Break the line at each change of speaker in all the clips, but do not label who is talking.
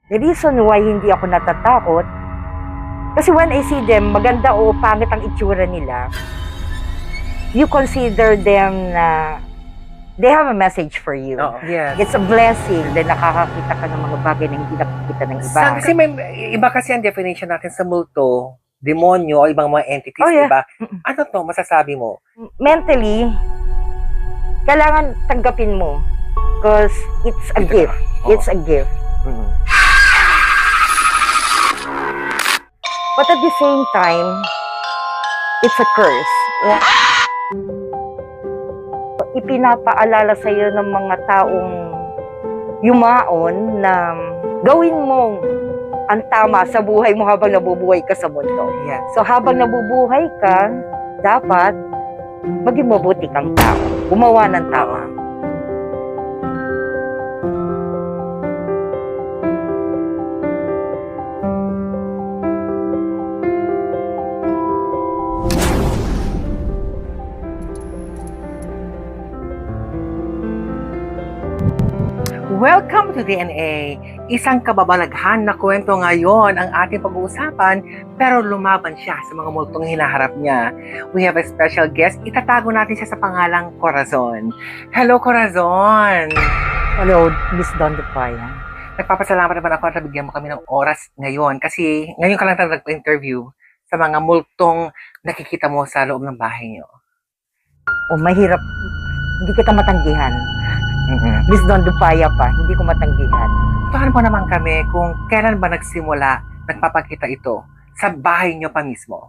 The reason why hindi ako natatakot, kasi when I see them, maganda o pangit ang itsura nila, you consider them na they have a message for you.
Oo. Yes.
It's a blessing na nakakakita ka ng mga bagay na hindi nakikita ng iba.
Kasi may iba kasi ang definition natin sa multo, demonyo o ibang mga entities,
Oh, yeah.
diba? Ano to, masasabi mo?
Mentally, kailangan tanggapin mo because it's a
Ito
gift.
na. Oo.
It's a gift.
Mm.
But at the same time, it's a curse. Yeah. Ipinapaalala sa iyo ng mga taong yumaon na gawin mo ang tama sa buhay mo habang nabubuhay ka sa mundo.
Yes.
So habang nabubuhay ka, dapat maging mabuti kang tao. Gumawa ng tama.
Welcome to DNA. Isang kababalaghan na kwento ngayon ang ating pag-uusapan, pero lumaban siya sa mga multong hinaharap niya. We have a special guest. Itatago natin siya sa pangalang Corazon. Hello, Corazon!
Hello, Miss Don Dupaya.
Nagpapasalamat naman ako at nabigyan mo kami ng oras ngayon kasi ngayon ka lang talaga nagpa-interview sa mga multong nakikita mo sa loob ng bahay niyo.
O mahirap, hindi kita matanggihan.
Mm-hmm.
Miss Don Dupaya pa, hindi ko matanggihan.
Tuhan mo naman kami kung kailan ba nagsimula, nagpapakita ito sa bahay niyo pa mismo.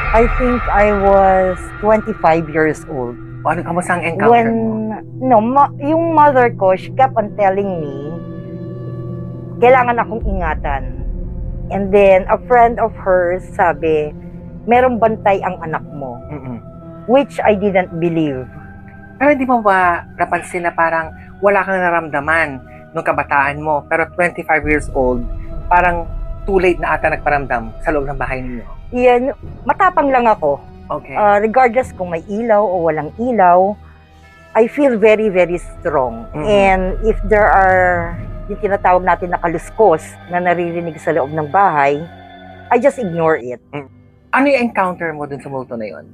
I think I was 25 years old.
O ano, kamusta ang encounter mo?
Yung mother ko, she kept on telling me, kailangan akong ingatan. And then, a friend of hers sabi, merong bantay ang anak mo.
Mm-mm.
Which I didn't believe.
Pero hindi mo ba napansin na parang wala kang naramdaman nung kabataan mo, pero 25 years old, parang too late na ata nagparamdam sa loob ng bahay ninyo?
Yan, matapang lang ako.
Okay.
Regardless kung may ilaw o walang ilaw, I feel very, very strong.
Mhm.
And if there are yung tinatawag natin na kaluskos na naririnig sa loob ng bahay, I just ignore it.
Ano yung encounter mo dun sa multo na yun?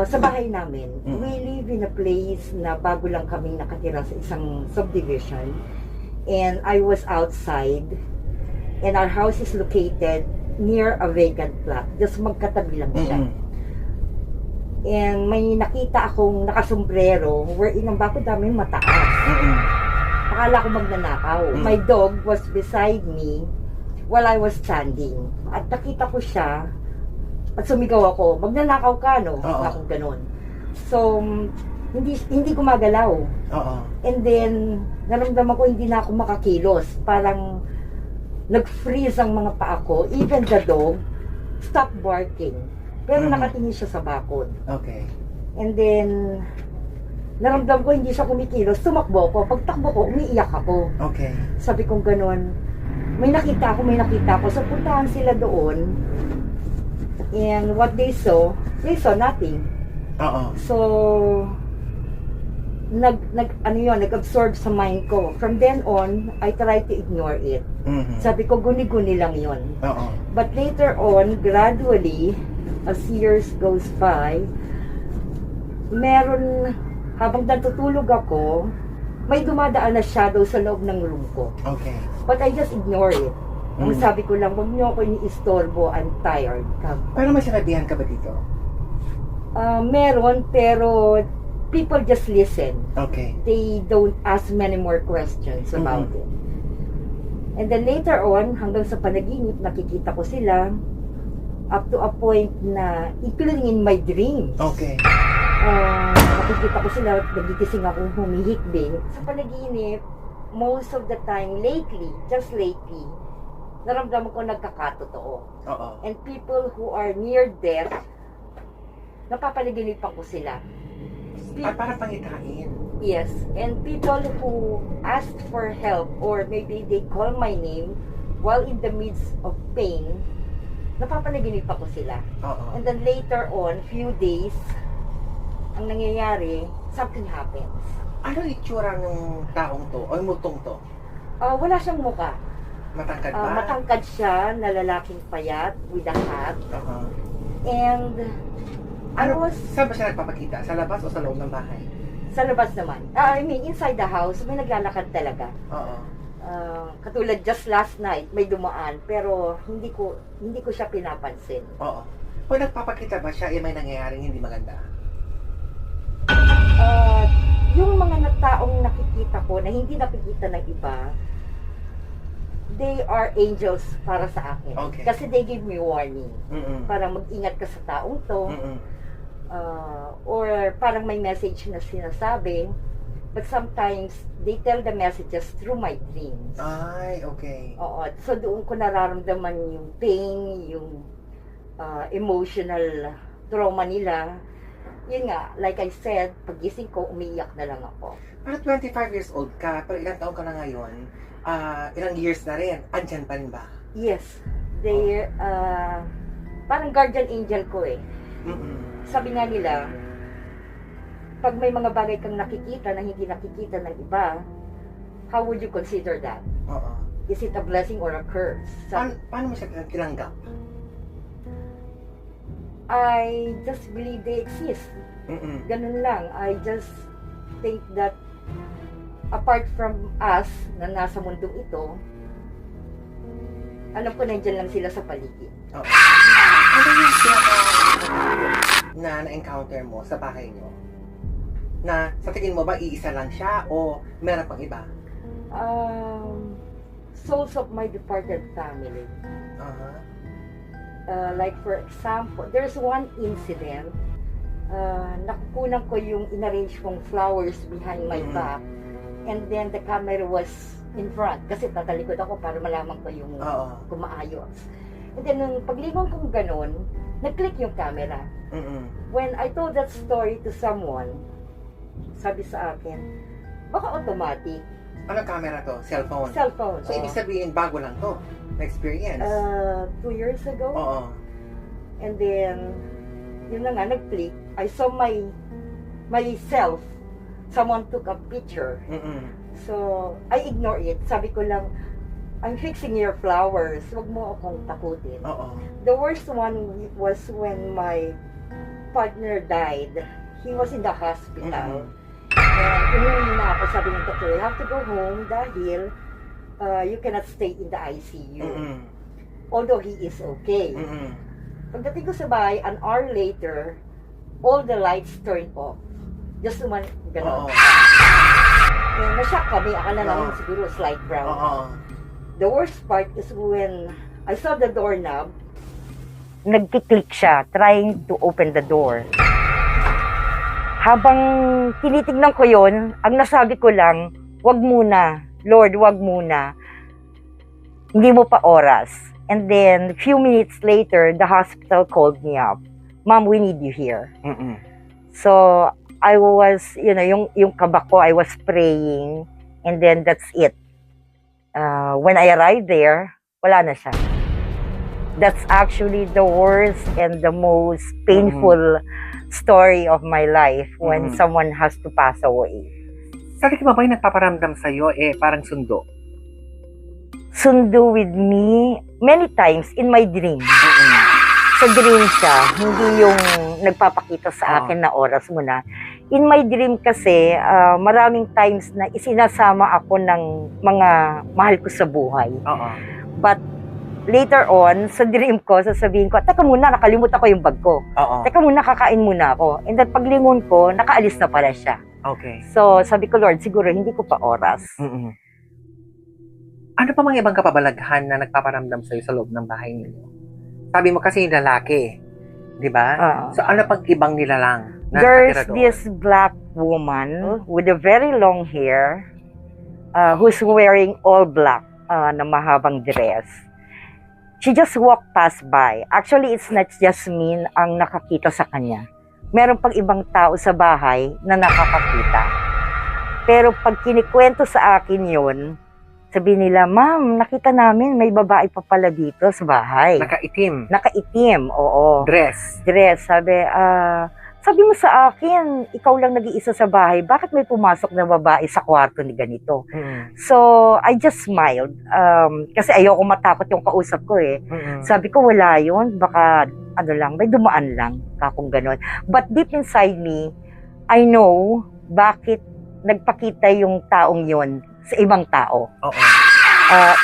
Sa bahay namin,
Mhm.
we live in a place na bago lang kaming nakatira sa isang subdivision. And I was outside. And our house is located near a vacant plot. Just magkatabi lang siya.
Mm-mm.
And may nakita akong nakasombrero wherein ang bakod namin mataas.
Mm-mm.
Akala ko magnanakaw. My dog was beside me while I was standing. At nakita ko siya at sumigaw ako, magnanakaw ka, no?
Oo.
Akong ganun. So, hindi gumagalaw.
Oo.
And then, naramdaman ko hindi na ako makakilos. Parang nag-freeze ang mga paa ko. Even the dog stopped barking. Pero nakatingin siya sa bakod.
Okay.
And then, naramdam ko hindi siya kumikilos. Tumakbo ko. Pagtakbo ko, umiiyak ako.
Okay.
Sabi kong ganun, may nakita ako. So, puntahan sila doon. And what they saw nothing.
Oo.
So, nag-absorb sa mind ko. From then on, I tried to ignore it.
Mm-hmm.
Sabi ko, guni-guni lang yun.
Oo.
But later on, gradually, as years goes by, habang natutulog ako, may dumadaan na shadow sa loob ng room ko.
Okay.
But I just ignore it. Ang
Mm.
sabi ko lang, wag niyo ako ini-istorbo, I'm tired.
Pero may sinabihan ka ba dito?
Meron, pero people just listen.
Okay.
They don't ask many more questions about it. And then later on, hanggang sa panaginip, nakikita ko sila up to a point na, including in my dreams.
Okay.
Nakikita ko sila, nagigising ako humihikbi. Sa panaginip, most of the time, just lately, naramdaman ko nagkakatotoo.
Oo.
And people who are near death, napapanaginipan ko sila.
At para pangitain.
Yes, and people who ask for help or maybe they call my name while in the midst of pain, napapanaginipan ko sila.
Oo.
And then later on, few days, ang nangyayari, something happens.
Ano itsura ng taong to o yung multong to?
Wala siyang muka.
Matangkad ba?
Matangkad siya, na lalaking payat with a hat.
Oo.
And I was
Saan ba siya nagpapakita? Sa labas o sa loob ng bahay?
sa labas naman. I mean, inside the house, may naglalakad talaga.
Oo.
Katulad just last night, may dumaan, pero hindi ko siya pinapansin.
Oo. Kung nagpapakita ba siya, may nangyayaring hindi maganda?
Yung mga taong nakikita ko na hindi nakikita ng iba, they are angels para sa akin.
Okay.
Kasi they give me warning.
Mm-mm.
Parang mag-ingat ka sa taong to.
Mm-mm.
Or parang may message na sinasabi. But sometimes, they tell the messages through my dreams.
Ay, okay.
Oo. So, doon ko nararamdaman yung pain, yung emotional trauma nila. Yun nga, like I said, pagising ko, umiiyak na lang ako.
Pero 25 years old ka, pero ilang taon ka na ngayon, ilang years na rin, andyan pa rin ba?
Yes. They, parang guardian angel ko eh.
Mm-mm.
Sabi nga nila, pag may mga bagay kang nakikita na hindi nakikita ng iba, how would you consider that?
Oo.
Is it a blessing or a curse?
Paano mo siya tinanggap?
I just believe they exist.
Mm-mm.
Ganun lang. I just think that apart from us na nasa mundong ito, alam ko nandiyan lang sila sa paligid.
Oo. Ano yung na-encounter mo sa bahay niyo? Na sa tingin mo ba iisa lang siya o meron pang iba?
Souls of my departed family.
Uh-huh.
Like for example, there's one incident, nakukunan ko yung inarrange kong flowers behind my back, and then the camera was in front kasi tatalikod ako para malaman ko yung kumaayos. And then nung paglingon kong ganun, nag-click yung camera.
Mm-mm.
When I told that story to someone, sabi sa akin, baka automatic.
Anong camera to? Cellphone?
Cellphone.
So, ibig sabihin, bago lang to? Na-experience?
2 years ago.
Oo.
And then, yun na nga, nag-click. I saw myself. Someone took a picture.
Mm-mm.
So, I ignore it. Sabi ko lang, I'm fixing your flowers. Huwag mo akong takutin.
Oo.
The worst one was when my partner died. He was in the hospital. And umuwi na ako, sabi ng doctor, you have to go home dahil you cannot stay in the ICU.
Mm-mm.
Although he is okay.
Mm-mm.
Pagdating ko sa bahay, an hour later, all the lights turned off. Just naman, gano'n.
Oo.
And nashock kami, akala namin siguro slight brown.
Oo.
The worst part is when I saw the doorknob, nagkiklik siya, trying to open the door. Habang tinitignan ko yon, ang nasabi ko lang, wag muna, Lord, wag muna. Hindi mo pa oras. And then, few minutes later, the hospital called me up. Mom, we need you here.
Mm-mm.
So, I was, yung kaba ko, I was praying. And then, that's it. When I arrived there, wala na siya. That's actually the worst and the most painful story of my life when someone has to pass away.
Sa tingin mo ba yung nagpaparamdam sa'yo, parang sundo?
Sundo with me many times in my dream. Sa dream siya, hindi yung nagpapakita sa akin na oras mo na. In my dream kasi, maraming times na isinasama ako ng mga mahal ko sa buhay. But later on, sa dream ko, sasabihin ko, teka muna, nakalimutan ko yung bag ko. Teka muna, kakain muna ako. And then paglingon ko, nakaalis na pala siya.
Okay.
So, sabi ko, Lord, siguro hindi ko pa oras.
Ano pa mga ibang kapabalaghan na nagpaparamdam sa'yo sa loob ng bahay ninyo? Sabi mo kasi yung lalaki, di ba? So, ano pang ibang nilalang na
There's
nakatira doon?
this black woman with a very long hair who's wearing all black na mahabang dress. She just walked past by. Actually, it's not just me ang nakakita sa kanya. Meron pang ibang tao sa bahay na nakakakita. Pero pag kinikwento sa akin yun, sabi nila, Ma'am, nakita namin may babae pa pala dito sa bahay.
Nakaitim.
Nakaitim, oo.
Dress.
Dress. Sabi, Sabi mo sa akin, ikaw lang nag-iisa sa bahay, bakit may pumasok na babae sa kwarto ni ganito? So, I just smiled. Kasi ayoko matakot yung kausap ko eh. Sabi ko, wala yun. Baka, may dumaan lang. Kakong ganon. But deep inside me, I know bakit nagpakita yung taong yun sa ibang tao.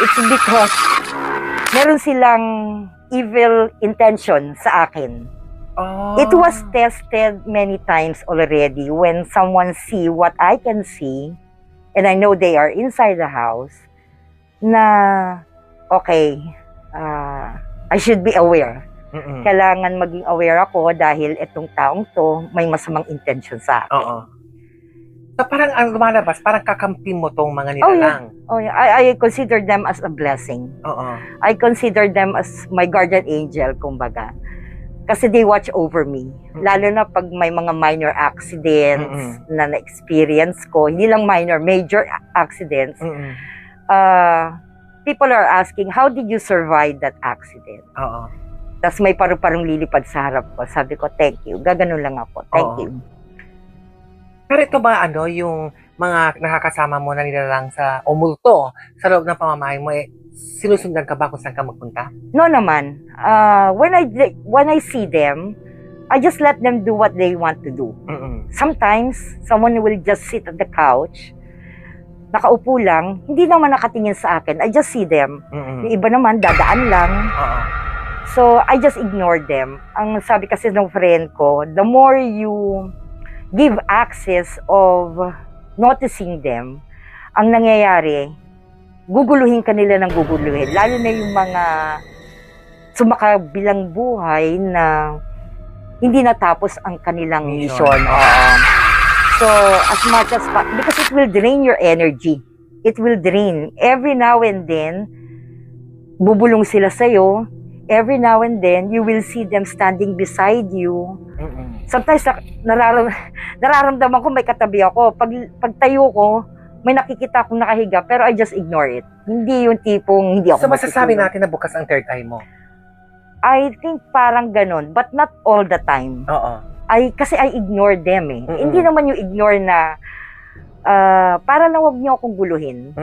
It's because meron silang evil intention sa akin. It was tested many times already when someone see what I can see and I know they are inside the house na okay, I should be aware. Kailangan maging aware ako dahil itong taong to may masamang intention sa akin.
So parang ang lumalabas, parang kakampi mo tong mga nilalang.
Yeah. I consider them as a blessing. I consider them as my guardian angel, kumbaga. Kasi they watch over me. Lalo na pag may mga minor accidents na na-experience ko. Hindi lang minor, major accidents. People are asking, how did you survive that accident? Tapos may paru-parong lilipad sa harap ko. Sabi ko, thank you. Gaganon lang ako. Thank you.
Pero ito ba, yung mga nakakasama mo na nilalang sa multo sa loob ng pamamahay mo, sinusundan ka ba kung saan ka magpunta?
No naman. When I see them, I just let them do what they want to do. Sometimes, someone will just sit at the couch, nakaupo lang, hindi naman nakatingin sa akin. I just see them. Yung iba naman, dadaan lang. So, I just ignore them. Ang sabi kasi ng friend ko, the more you give access of noticing them, ang nangyayari, guguluhin ka nila ng guguluhin. Lalo na yung mga sumakabilang buhay na hindi natapos ang kanilang mission. So, as much as because it will drain your energy. It will drain. Every now and then, bubulong sila sa'yo. Every now and then, you will see them standing beside you. Sometimes, nararamdaman ko may katabi ako. Pag tayo ko, may nakikita akong nakahiga, pero I just ignore it. Hindi yung tipong hindi ako
So, masasabi natin na bukas ang third eye mo?
I think parang ganun, but not all the time. Kasi I ignore them eh. Hindi naman yung ignore na para lang wag niyo akong guluhin.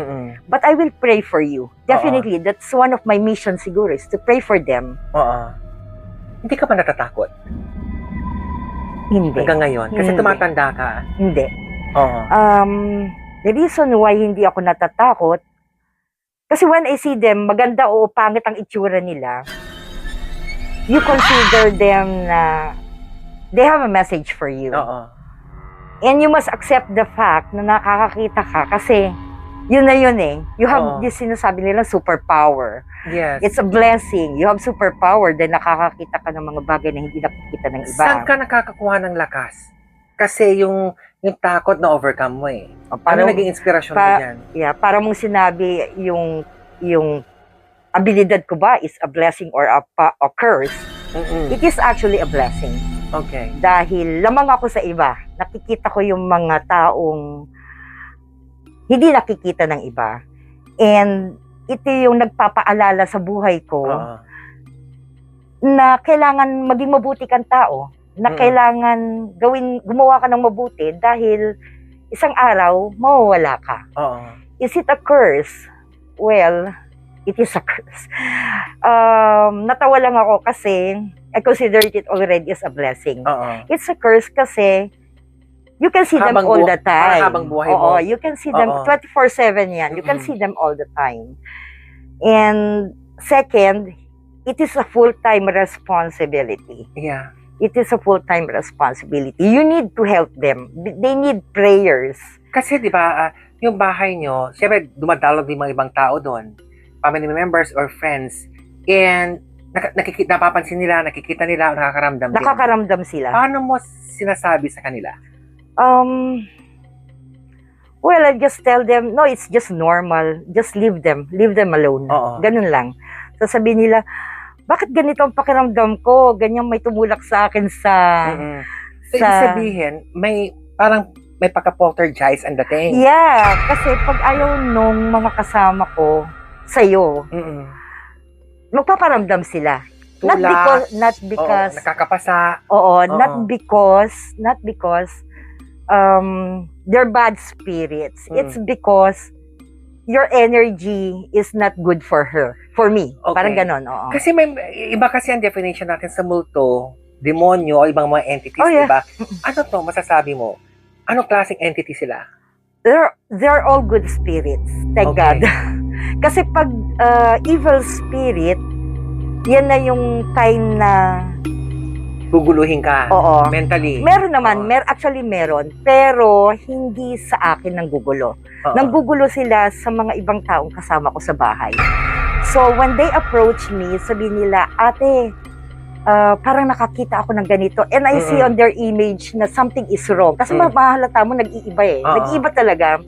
But I will pray for you. Definitely, that's one of my missions siguro is to pray for them.
Hindi ka ba natatakot?
Hindi.
Hanggang ngayon? Kasi tumatanda ka.
Hindi. The reason why hindi ako natatakot, kasi when I see them, maganda o pangit ang itsura nila, you consider them na they have a message for you. And you must accept the fact na nakakakita ka kasi yun na yun eh. You have this sinasabi nila superpower.
Yes.
It's a blessing. You have superpower dahil nakakakita ka ng mga bagay na hindi nakikita ng iba.
Saan ka nakakakuha ng lakas? Kasi yung takot na overcome mo eh. Paano naging inspirasyon mo yan?
Yeah, para mong sinabi yung abilidad ko ba is a blessing or a curse? It is actually a blessing.
Okay.
Dahil lamang ako sa iba. Nakikita ko yung mga taong hindi nakikita ng iba. And ito yung nagpapaalala sa buhay ko na kailangan maging mabuti kang tao. Na kailangan gumawa ka ng mabuti dahil isang araw, mawawala ka. Is it a curse? Well, it is a curse. Natawa lang ako kasi I consider it already as a blessing. It's a curse kasi you can see them all the time.
Habang buhay mo.
You can see them 24/7 yan. You can see them all the time. And second, it is a full-time responsibility.
Yeah.
It is a full-time responsibility. You need to help them. They need prayers.
Kasi di ba, yung bahay nyo, syempre dumadalog din mga ibang tao doon. Family members or friends. And napapansin nila, nakikita nila, nakakaramdam din.
Nakakaramdam sila.
Paano mo sinasabi sa kanila?
Well, I just tell them, no, it's just normal. Just leave them. Leave them alone. Ganun lang. Sasabihin nila, bakit ganito ang pakiramdam ko? Ganyan may tumulak sa akin sa...
So, ibig sabihin, may pagka-poltergeist ang dating.
Yeah, kasi pag ayaw nung mga kasama ko sa'yo, magpaparamdam sila.
natutulak.
not because,
Oo, nakakapasa.
oo,
Oo.
not because, they're bad spirits.
Mm.
It's because your energy is not good for her, for me.
Okay.
Parang ganon, oo.
Kasi may iba kasi ang definition natin sa multo, demonyo, o ibang mga entities,
Oh, yeah.
diba? Ano to, masasabi mo? Anong klaseng entity sila?
They're all good spirits. Thank
Okay.
God. Kasi pag evil spirit, yan na yung kind na,
Guguluhin ka.
oo.
Mentally.
Meron naman,
Oo.
actually meron, pero hindi sa akin nanggugulo.
Oo.
Nanggugulo sila sa mga ibang taong kasama ko sa bahay. So when they approach me, sabihin nila, ate, parang nakakita ako ng ganito. And I see on their image na something is wrong. Kasi mahalata mo, nag-iiba eh.
Oo.
Nag-iiba talaga.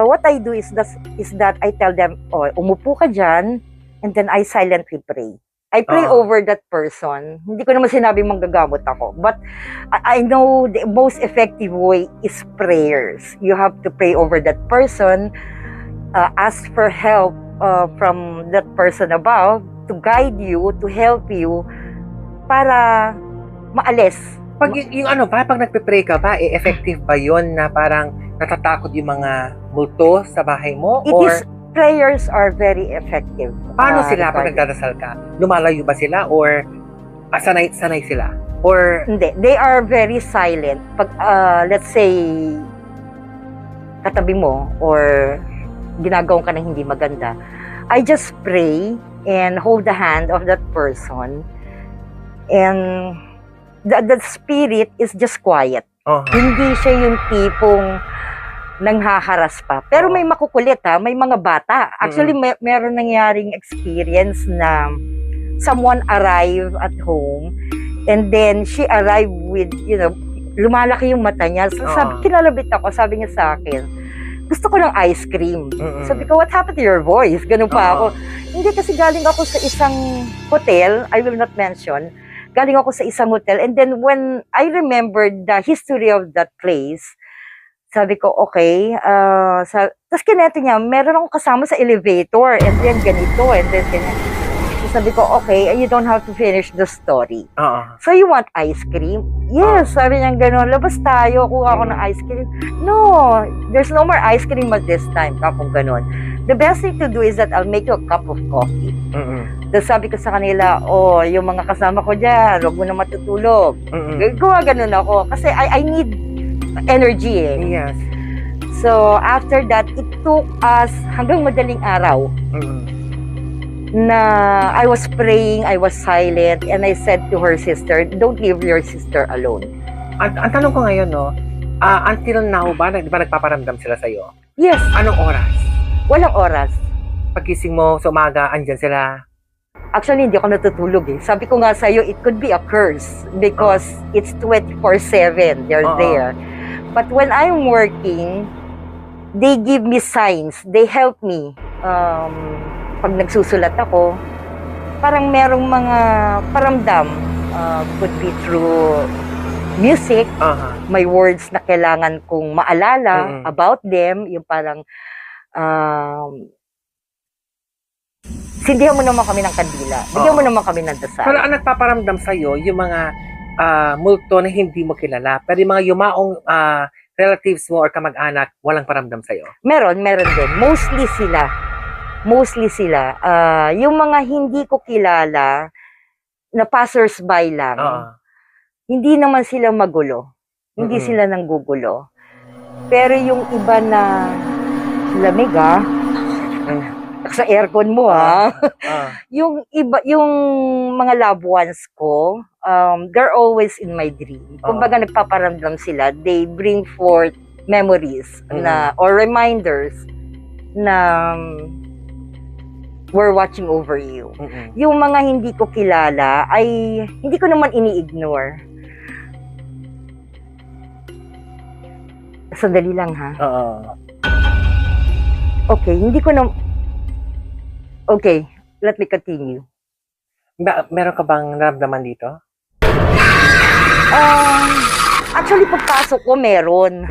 What I do is that I tell them, oh, umupo ka dyan, and then I silently pray. I pray over that person. Hindi ko naman sinabing manggagamot ako. But I know the most effective way is prayers. You have to pray over that person, ask for help from that person above to guide you, to help you, para maalis.
Pag yung ano ba, pag nagpe-pray ka ba, effective ba yon na parang natatakot yung mga multo sa bahay mo?
Prayers are very effective.
Paano sila pag nagdadasal ka? Lumalayo ba sila or sanay sila? Or
hindi, they are very silent. Pag let's say katabi mo or ginagawang ka na hindi maganda, I just pray and hold the hand of that person, and the spirit is just quiet. Hindi siya yung tipong nanghaharas pa. Pero may makukulit ha, may mga bata. Actually, meron nangyaring experience na someone arrived at home and then she arrived with, lumalaki yung mata niya. So, kinalabit ako, sabi niya sa akin, gusto ko ng ice cream. Sabi ko, what happened to your voice? Ganun pa ako. Hindi, kasi galing ako sa isang hotel, I will not mention, galing ako sa isang hotel, and then when I remembered the history of that place, sabi ko, okay. Tapos kineto niya, meron akong kasama sa elevator, and then ganito, and then ganyan. So sabi ko, okay, you don't have to finish the story. So you want ice cream? Yes, sabi niya gano'n, labas tayo, kuha ako ng ice cream. No, there's no more ice cream at this time, kapong gano'n. The best thing to do is that I'll make you a cup of coffee. Tapos sabi ko sa kanila, yung mga kasama ko dyan, huwag mo na matutulog. Gawa ganun ako, kasi I need energy eh.
Yes.
So, after that, it took us hanggang madaling araw na I was praying, I was silent, and I said to her sister, don't leave your sister alone.
Ang tanong ko ngayon, no, until now ba, di ba nagpaparamdam sila sa'yo?
Yes.
Anong oras?
Walang oras.
Pagkising mo sa umaga, andyan sila?
Actually, hindi ako natutulog eh. Sabi ko nga sa'yo, it could be a curse because it's 24/7. They're there. But when I'm working, they give me signs. They help me. Pag nagsusulat ako, parang merong mga paramdam. Could be through music. May words na kailangan kong maalala about them. Yung parang, sindihan mo naman kami ng kandila. Bigyan mo naman kami ng dasal.
Pero ang nagpaparamdam sa'yo, yung mga multo na hindi mo kilala, pero yung mga yumaong relatives mo or kamag-anak, walang paramdam sa'yo?
Meron din. Mostly sila. Yung mga hindi ko kilala, na passers-by lang, hindi naman sila magulo. Hindi sila nanggugulo. Pero yung iba na lamig sa aircon mo yung iba, yung mga loved ones ko, they're always in my dream. Kumbaga nagpaparamdam sila, they bring forth memories na or reminders na we're watching over you. Yung mga hindi ko kilala ay hindi ko naman ini-ignore. Sandali lang ha. Okay, hindi ko na. Okay, let me continue.
Meron ka bang naramdaman dito?
Actually, pagpasok ko, meron.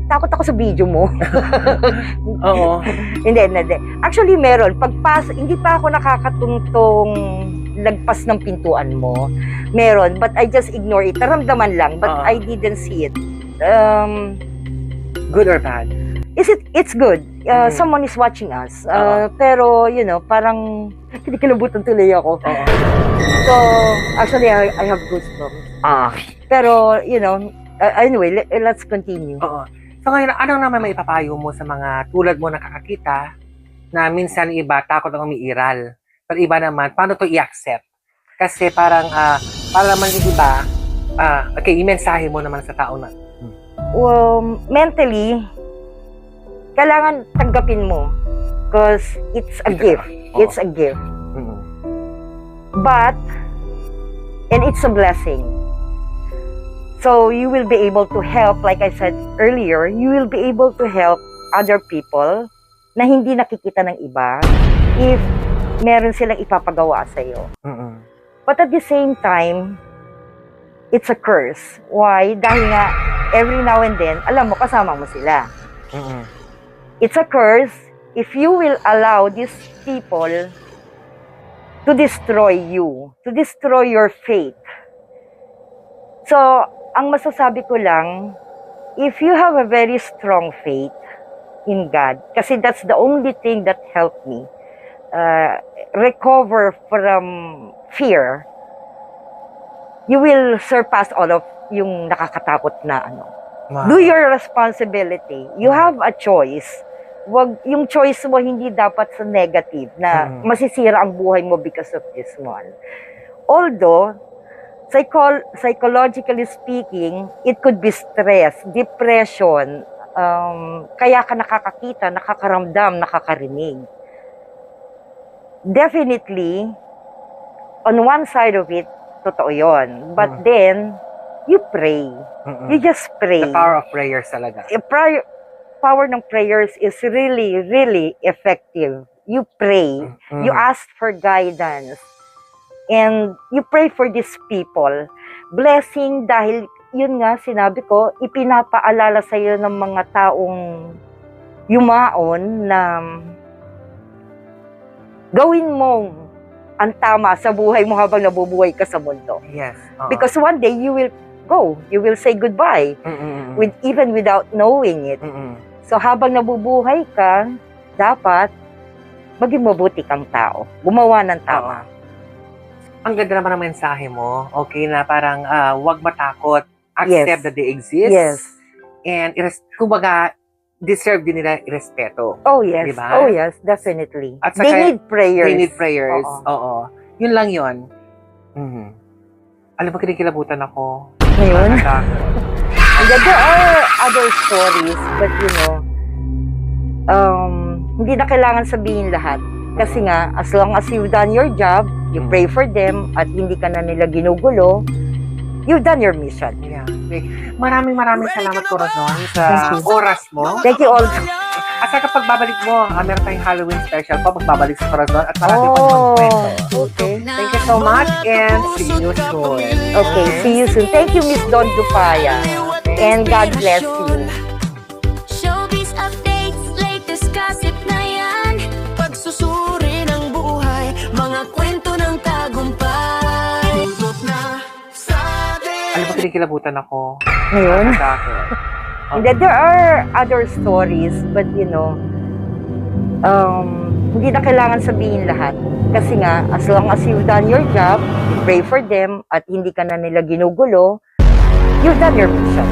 Takot ako sa video mo.
Oo.
Hindi. Actually, meron. Pagpasok, hindi pa ako nakakatungtong lagpas ng pintuan mo. Meron, but I just ignore it. Naramdaman lang, but
Oo.
I didn't see it.
Good or bad?
It's good.
Mhm.
Someone is watching us.
Oo.
Pero, parang kinikilabutan tuloy ako.
Oo.
So, actually, I have goosebumps.
Ah.
Pero, anyway, let's continue.
Oo. So ngayon, anong naman maipapayo mo sa mga tulad mo nakakakita na minsan iba takot ang umiiral. Pero iba naman, paano to i-accept? Kasi parang, para naman yung iba, okay, yung mensahe mo naman sa tao na.
Well, mentally, kailangan tanggapin mo. Because it's a gift.
Oo.
It's a gift.
Mm-mm.
But, and it's a blessing. So, you will be able to help, like I said earlier, you will be able to help other people na hindi nakikita ng iba if meron silang ipapagawa sa'yo.
Mm-mm.
But at the same time, it's a curse. Why? Dahil nga, every now and then, alam mo, kasama mo sila.
Mm-mm.
It's a curse if you will allow these people to destroy you, to destroy your faith. So, ang masasabi ko lang, if you have a very strong faith in God, kasi that's the only thing that helped me recover from fear, you will surpass all of yung nakakatakot na ano.
Wow.
Do your responsibility. You have a choice. Yung choice mo hindi dapat sa negative na masisira ang buhay mo because of this one. Although, psychologically speaking, it could be stress, depression, kaya ka nakakakita, nakakaramdam, nakakarinig. Definitely, on one side of it, totoo yun. But then, you pray.
Mm-mm.
You just pray.
The power of prayers talaga.
Power ng prayers is really, really effective. You pray.
Mm.
You ask for guidance. And you pray for these people. Blessing dahil, yun nga, sinabi ko, ipinapaalala sa iyo ng mga taong yumaon na gawin mo ang tama sa buhay mo habang nabubuhay ka sa mundo.
Yes. Oo.
Because one day, you will go. You will say goodbye.
Mm-mm.
Even without knowing it.
Mm-mm.
So, habang nabubuhay ka, dapat maging mabuti kang tao. Gumawa ng tama.
Ang ganda naman ng mensahe mo. Okay, na parang wag matakot. Accept
Yes.
that they exist.
Yes.
And, kumbaga, deserve din nila respeto.
Oh, yes.
Diba?
Oh, yes. Definitely.
At
They
saka,
need prayers.
They need prayers.
Oo.
Oo. Yun lang yun. Mhm. Alam mo, kinikilabutan ako.
Ngayon?
Nakakatakot.
And then there are other stories, but hindi na kailangan sabihin lahat. Kasi nga, as long as you've done your job, you pray for them, at hindi ka na nila ginugulo, you've done your mission.
Yeah. Okay. Maraming salamat, Corazon, sa
Thank you.
oras mo.
Thank you all.
At saka pagbabalik mo, meron tayong Halloween special pa, magbabalik sa Corazon at marami pang magkwento.
Okay.
Thank you so much and see you soon.
Okay, see you soon. Thank you, Miss Don Dupaya. And God bless you.
Showbiz updates, latest gossip na yan. Pagsusuri ng buhay, mga kwento ng tagumpay. Tutok na sa atin.
Alam mo, kinikilabutan ako.
Ngayon?
Nakakatakot.
And then there are other stories, but hindi na kailangan sabihin lahat. Kasi nga, as long as you've done your job, you pray for them, at hindi ka na nila ginugulo, you've done your mission.